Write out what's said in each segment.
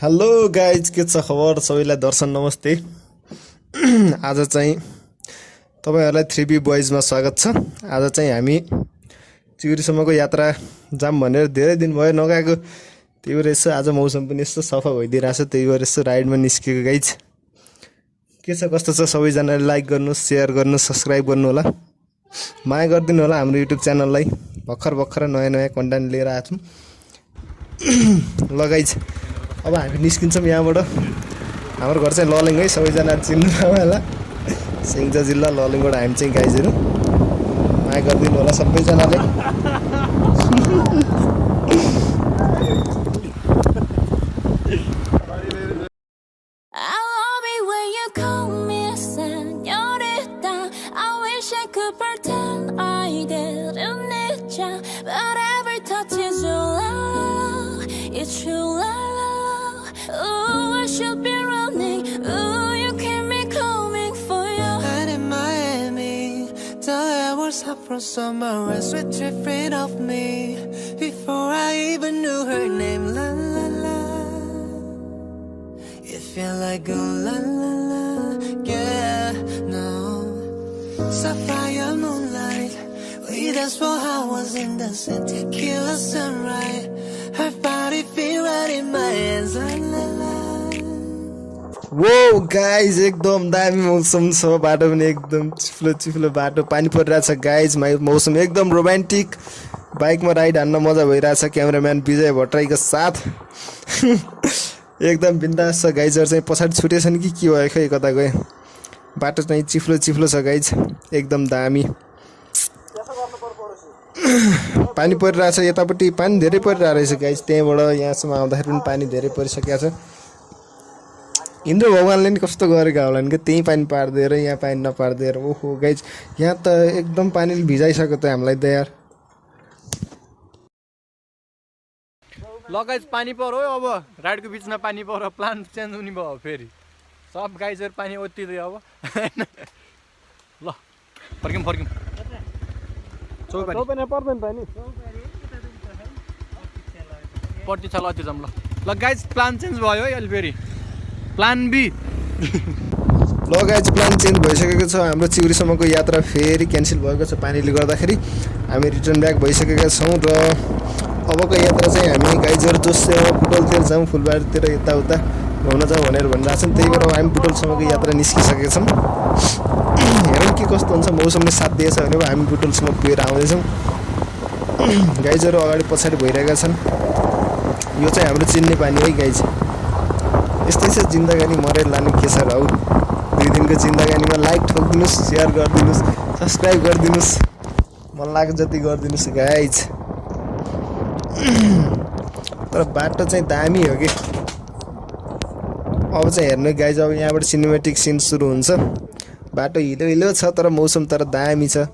Hello guys, के छ खबर सबैलाई? दर्शन नमस्ते। आज चाहिँ तपाईँहरूलाई 3B बोइजमा स्वागत छ। आज चाहिँ हामी चिउरीसम्मको यात्रा जाम भनेर धेरै दिन भयो नगएको, त्यही भएर यसो आज मौसम पनि यस्तो सफा भइदिइरहेछ, त्यही भएर यसो राइडमा निस्केको गाइज। के छ कस्तो छ सबैजनाले लाइक गर्नुहोस्, सेयर गर्नुहोस्, सब्सक्राइब गर्नु होला, माया गरिदिनु होला हाम्रो युट्युब च्यानललाई। भर्खर नयाँ नयाँ कन्टेन्ट लिएर आएको छौँ। ल गाइज, अब हामी निस्किन्छौँ यहाँबाट। हाम्रो घर चाहिँ ललिङ है, सबैजना चिन्नु होला। सिङ्जा जिल्ला ललिङबाट हामी चाहिँ गाइजहरू माया गरिदिनु होला सबैजनाले। I love it when you call me señorita. I wish I could pretend I didn't need ya, but every touch is your love. It's true love. Ooh, I should be running. Ooh, you keep me coming for you. Night in Miami, the air was hot from summer rain, sweet dripping off me before I even knew her name. La la la. You feel like ooh la la la, yeah, no. Sapphire moonlight, we danced for hours in the sun, tequila sunrise. Her body feel right in my hands, la la la. वो guys, एकदम दामी मौसम छ। बाटो पनि एकदम चिप्लो बाटो, पानी परिरहेछ गाइज। मौसम एकदम रोमान्टिक, बाइकमा राइड हान्न मजा भइरहेछ क्यामेराम्यान विजय भट्टराईको साथ। एकदम बिन्दास छ। गाइजहरू चाहिँ पछाडि छुटेछन् कि के भयो खै, कता गयो। बाटो चाहिँ चिप्लो छ गाइज, एकदम दामी। पानी परिरहेछ, यतापट्टि पानी धेरै परिरहेको रहेछ गाइज। त्यहीँबाट यहाँसम्म आउँदाखेरि पनि पानी धेरै परिसकेको छ। इन्द्र भगवान्ले नि कस्तो गरेका होला नि कि, त्यहीँ पानी पारिदिएर यहाँ पानी नपारिदिएर। ओहो गाइज, यहाँ त एकदम पानीले भिजाइसक्यो त हामीलाई त यार। ल गाइज, पानी पऱ्यो अब राइडको बिचमा पानी पऱ्यो, प्लान चेन्ज हुने भयो फेरि। सब गाइजहरू पानी ओत्तिँदै अब। ल फर्क्यौँ चौपानी पर्दैन पानी पट्टी छ। ल अति जाऊँ। ल गाइज, प्लान चेन्ज भयो है अहिले फेरि, प्लान बी। ल गाइज, प्लान चेन्ज भइसकेको छ। हाम्रो चिउरीसम्मको यात्रा फेरि क्यान्सल भएको छ पानीले गर्दाखेरि। हामी रिटर्न ब्याक भइसकेका छौँ र अबको यात्रा चाहिँ हामी गाइजहरू जोसेर बुटोलतिर जाउँ, फुलबारीतिर यताउता घुम्न जाउँ भनेर भनिरहेको छौँ। त्यही भएर हामी बुटोलसम्मको यात्रा निस्किसकेका छौँ। हेरौँ के कस्तो हुन्छ, मौसमले साथ दिएछ भने हामी बुटोलसम्म पुगेर आउँदैछौँ। गाइजहरू अगाडि पछाडि भइरहेका छन्। यो चाहिँ हाम्रो चिन्ने पानी है गाइज। यस्तै छ जिन्दगानी, मरेर लाने के छ र। 2 दिनको जिन्दगानीमा लाइक ठोकिदिनुहोस्, सेयर गरिदिनुहोस्, सब्सक्राइब गरिदिनुहोस्, मन लाग्छ जति गरिदिनुहोस् गाइज। तर बाटो चाहिँ दामी हो कि। अब चाहिँ हेर्नु गाइज, अब यहाँबाट सिनेमेटिक सिन सुरु हुन्छ। बाटो हिलो छ तर मौसम तर दामी छ।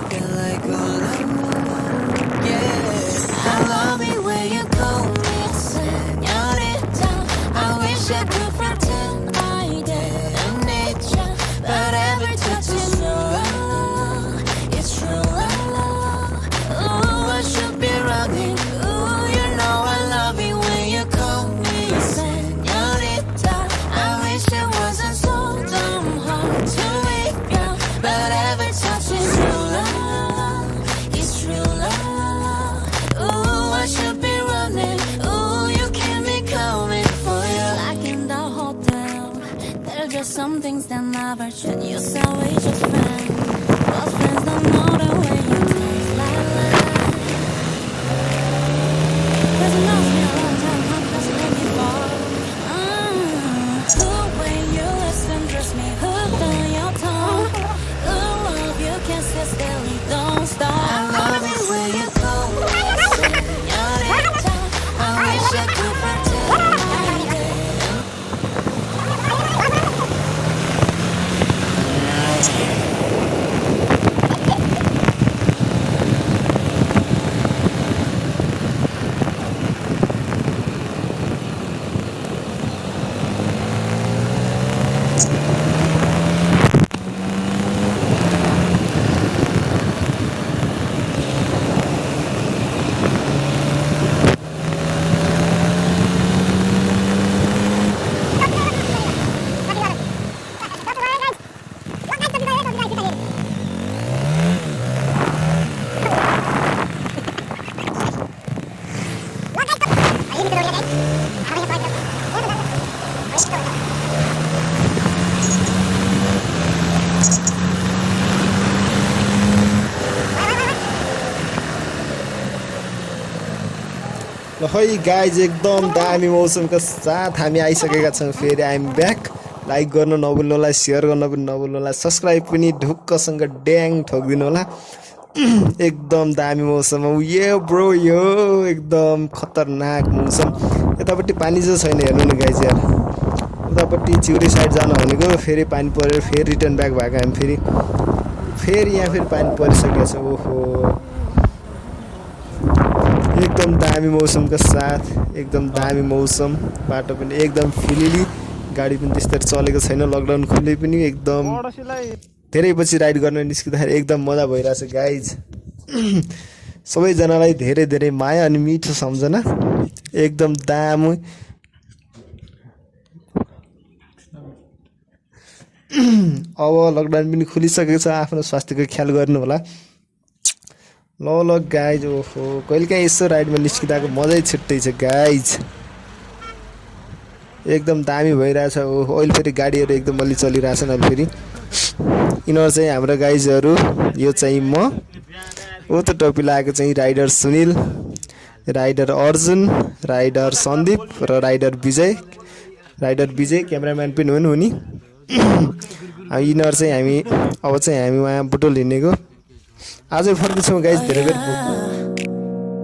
Feel like ooh la la la, yeah. I love it when you call me señorita. I wish I could pretend I didn't need ya, but every touch is your love. It's true love. Ooh, I should be running. Ooh, you know I love it when you call me señorita. I wish it wasn't so damn hard to wake up, but every touch is your love. It's true love. Ooh, I should be running. Ooh, you keep me coming for you. Like in the hotel, there's just some things that never change. You say we just friends, but friends don't know the way you taste. La la. Cause it knows me a long time, how does it make me fall? Ooh, when you listen, trust me, hooked on your tongue. Ooh, love you can't sit still, you don't stop. I love it when you call me señorita. I wish I could pretend I didn't. ल खै guys एकदम दामी मौसमका साथ हामी आइसकेका छौँ फेरि आइएम ब्याक लाइक गर्न नभुल्नु होला सेयर गर्न पनि नभुल्नु होला सब्सक्राइब पनि ढुक्कसँग ड्याङ ठोकिदिनु होला एकदम दामी मौसम हो यो ब्रो यो एकदम खतरनाक मौसम यतापट्टि पानी चाहिँ छैन हेर्नु न गाइज यार उतापट्टि चिउरी साइड जानु भनेको फेरि पानी परेर फेरि रिटर्न ब्याक भएको हामी फेरि यहाँ फेरि पानी परिसकेको छ ओहो एकदम दामी मौसमका साथ एकदम दामी मौसम बाटो पनि एकदम फिलिली गाडी पनि त्यस्तै चलेको छैन लकडाउन खुले पनि एकदम धेरै पछि राइड गर्न निस्किँदाखेरि एकदम मजा भइरहेछ गाइज सबैजनालाई धेरै धेरै माया अनि मिठो सम्झना एकदम दामी अब लकडाउन पनि खुलिसकेको छ आफ्नो स्वास्थ्यको ख्याल गर्नु होला ल गाइज ओहो कहिलेकाहीँ यसो राइडमा निस्किँदाको मजै छुट्टै छ गाइज एकदम दामी भइरहेछ ओहो अहिले फेरि गाडीहरू एकदम अलि चलिरहेछन् अहिले फेरि यिनीहरू चाहिँ हाम्रो गाइजहरू यो चाहिँ म ओ त टोपी लगाएको चाहिँ rider Sunil rider Arjun rider Sandeep र राइडर विजय क्यामेराम्यान पनि हुन् उनी यिनीहरू चाहिँ हामी अब चाहिँ हामी उहाँ बुटोल हिँडेको आजै फर्किन्छौँ गाइज धेरै बेर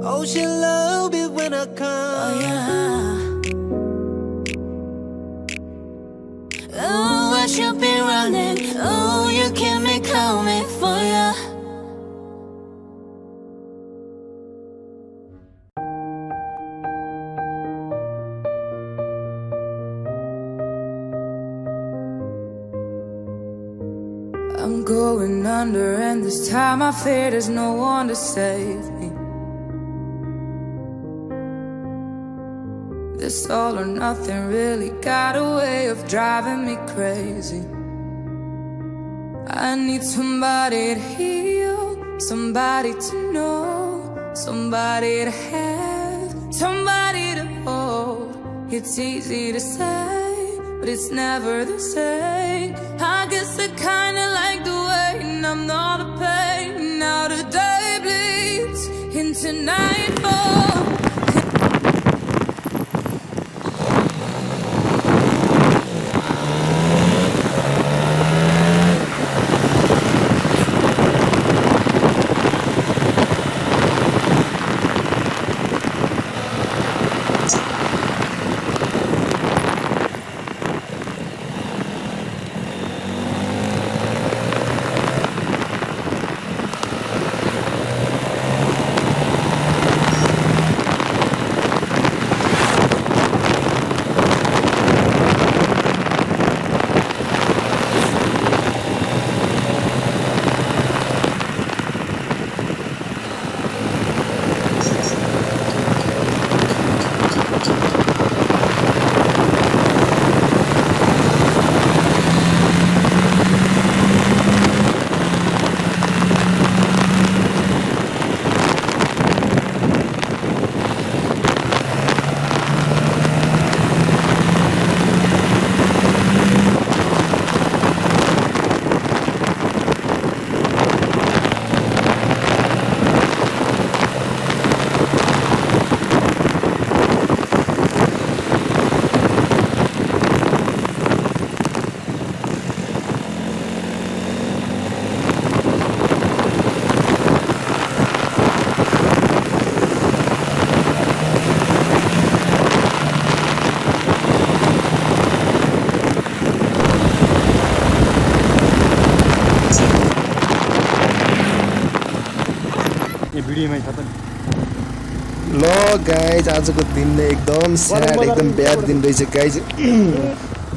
Oh, she love it when I come. Oh, I should be running. Oh, you keep me coming for ya. I'm going under, and this time I fear there's no one to save me. This all or nothing really got a way of driving me crazy. I need somebody to heal, somebody to know, somebody to have, somebody to hold. It's easy to say, but it's never the same. I guess I kinda like the waiting, I'm not a pain. Now the day bleeds into nightfall. ल guys आजको दिन नै एकदम sad एकदम bad दिन रहेछ guys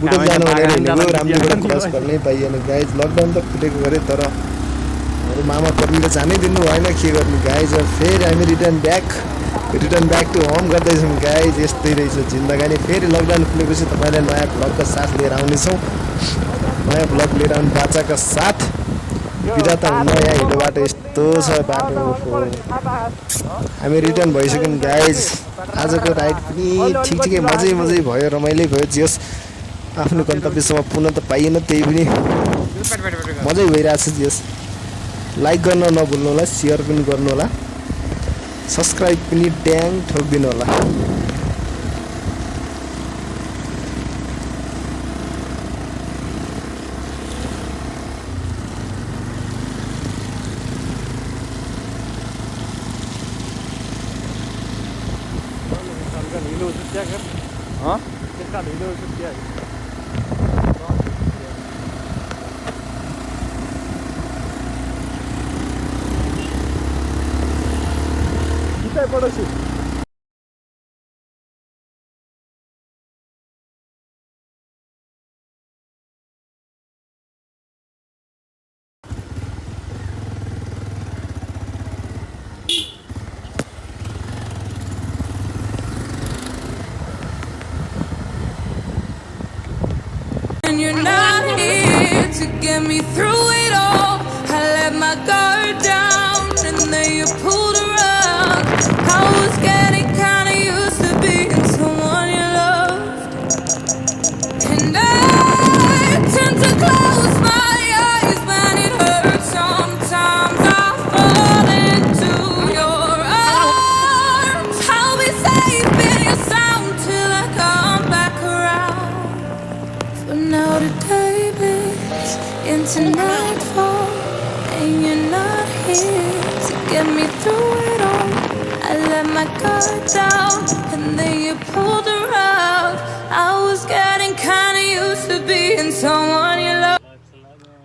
Butwal जानु भनेर हिँडेको रामदेवबाट क्रस गर्नै पाइएन गाइज लकडाउन त खुलेको गरे तर हाम्रो मामा पर्नेले जानै दिनु भएन के गर्नु गाइज फेरि हामी रिटर्न ब्याक टु होम गर्दैछौँ गाइज यस्तै रहेछ जिन्दगानी फेरि लकडाउन खुलेपछि तपाईँलाई नयाँ भ्लगका साथ लिएर आउनेछौँ नयाँ भ्लग लिएर आउने बाचाका साथ बिदा त हुन्न यहाँ हिँड्ने बाटो यस्तो छ बाटो हामी रिटर्न भइसक्यौँ गाइज आजको राइड पनि ठिकै मजै भयो रमाइलो भयो जस आफ्नो गन्तव्यसम्म पुग्न त पाइएन, त्यही पनि मजै भइरहेछ यस। लाइक गर्न नभुल्नु होला, सेयर पनि गर्नु होला, सब्सक्राइब पनि ड्याङ ठोकिदिनु होला। पड़ोसी And you're not here to get me through it all. I let my guard down and then you pulled around. I was getting kinda used to being someone you loved, and I tend to close my eyes when it hurts. Sometimes I fall into your arms. I'll be safe in your sound till I come back around. For now the day bleeds into nightfall, and you're not here to get me through it all. I let my guard down and then you pulled around. I was getting kinda used to being someone you love.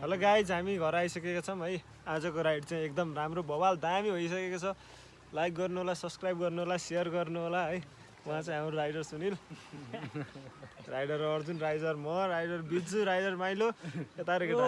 Hello guys, हामी घर आइसकेका छौँ है। आजको ride चाहिँ एकदम राम्रो बवाल दामी भइसकेको छ। लाइक गर्नु होला, सब्सक्राइब गर्नु होला, सेयर गर्नु होला है। उहाँ चाहिँ हाम्रो rider Sunil, rider Arjun, rider म, राइडर बिजु, राइडर माइलो, यता र केटा।